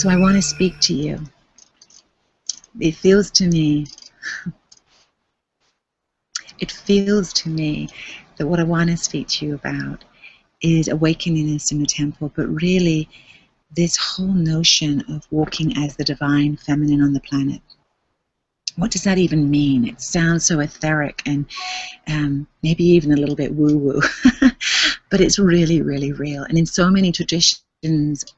So I want to speak to you. It feels to me that what I want to speak to you about is awakeningness in the temple, but really this whole notion of walking as the divine feminine on the planet. What does that even mean? It sounds so etheric and maybe even a little bit woo-woo, but it's really, really real. And in so many traditions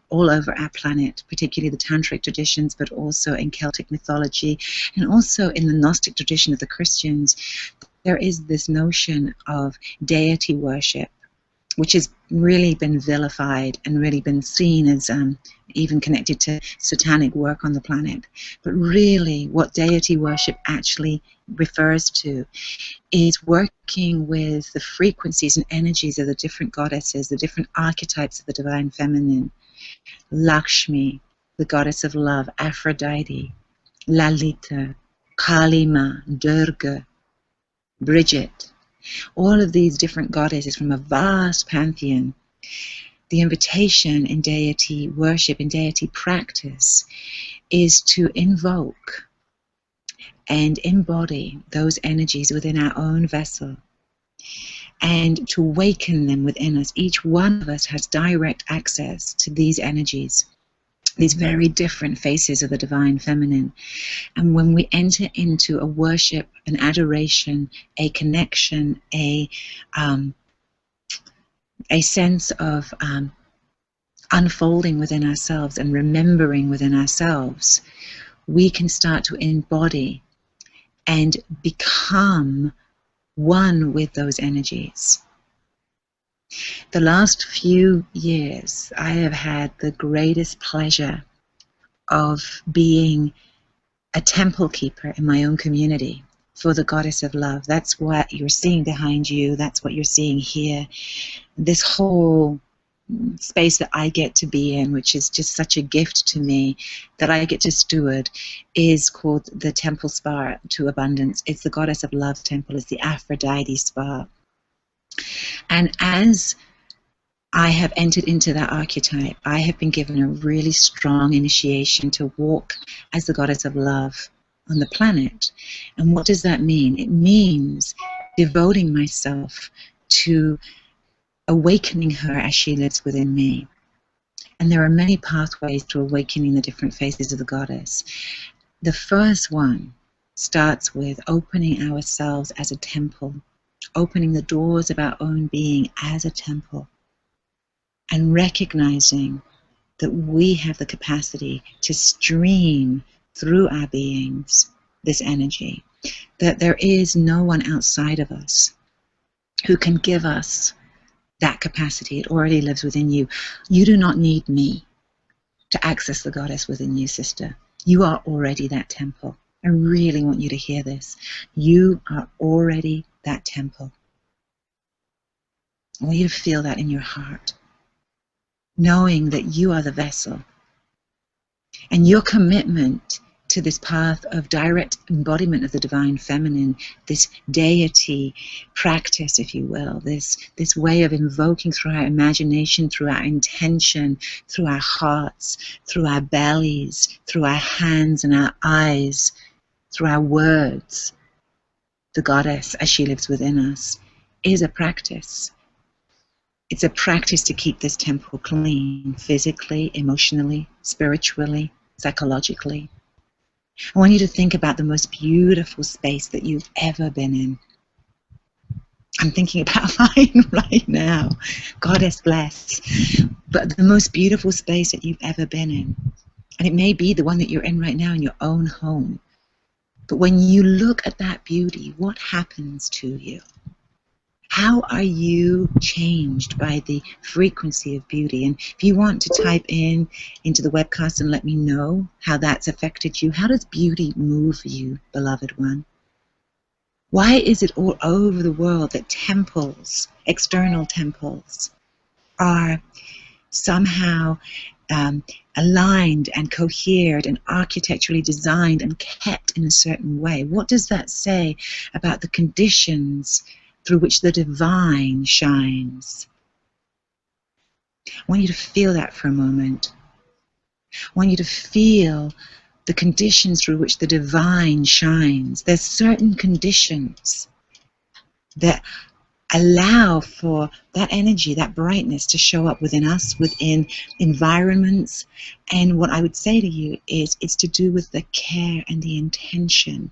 all over our planet, particularly the tantric traditions, but also in Celtic mythology, and also in the Gnostic tradition of the Christians, there is this notion of deity worship, which has really been vilified and really been seen as even connected to satanic work on the planet. But really, what deity worship actually refers to is working with the frequencies and energies of the different goddesses, the different archetypes of the divine feminine. Lakshmi, the goddess of love; Aphrodite; Lalita; Kalima; Durga; Bridget. All of these different goddesses from a vast pantheon. The invitation in deity worship, in deity practice, is to invoke and embody those energies within our own vessel and to awaken them within us. Each one of us has direct access to these energies, these very different faces of the divine feminine. And when we enter into a worship, an adoration, a connection, a sense of unfolding within ourselves and remembering within ourselves, we can start to embody and become one with those energies. The last few years, I have had the greatest pleasure of being a temple keeper in my own community for the goddess of love. That's what you're seeing behind you. That's what you're seeing here. This whole space that I get to be in, which is just such a gift to me that I get to steward, is called the Temple Spa to Abundance. It's the Goddess of Love Temple. It's the Aphrodite Spa. And as I have entered into that archetype, I have been given a really strong initiation to walk as the Goddess of Love on the planet. And what does that mean? It means devoting myself to awakening her as she lives within me. And there are many pathways to awakening the different faces of the goddess. The first one starts with opening ourselves as a temple, opening the doors of our own being as a temple, and recognizing that we have the capacity to stream through our beings this energy, that there is no one outside of us who can give us that capacity. It already lives within you. You do not need me to access the goddess within you, sister. You are already that temple. I really want you to hear this. You are already that temple. I want you to feel that in your heart, knowing that you are the vessel. And your commitment to this path of direct embodiment of the divine feminine, this deity practice, if you will, this way of invoking through our imagination, through our intention, through our hearts, through our bellies, through our hands and our eyes, through our words, the goddess as she lives within us, is a practice. It's a practice to keep this temple clean, physically, emotionally, spiritually, psychologically. I want you to think about the most beautiful space that you've ever been in. I'm thinking about mine right now. Goddess bless. But the most beautiful space that you've ever been in. And it may be the one that you're in right now in your own home. But when you look at that beauty, what happens to you? How are you changed by the frequency of beauty? And if you want to type into the webcast and let me know how that's affected you, how does beauty move you, beloved one? Why is it all over the world that temples, external temples, are somehow aligned and cohered and architecturally designed and kept in a certain way? What does that say about the conditions through which the divine shines? I want you to feel that for a moment. I want you to feel the conditions through which the divine shines. There's certain conditions that allow for that energy, that brightness to show up within us, within environments. And what I would say to you is it's to do with the care and the intention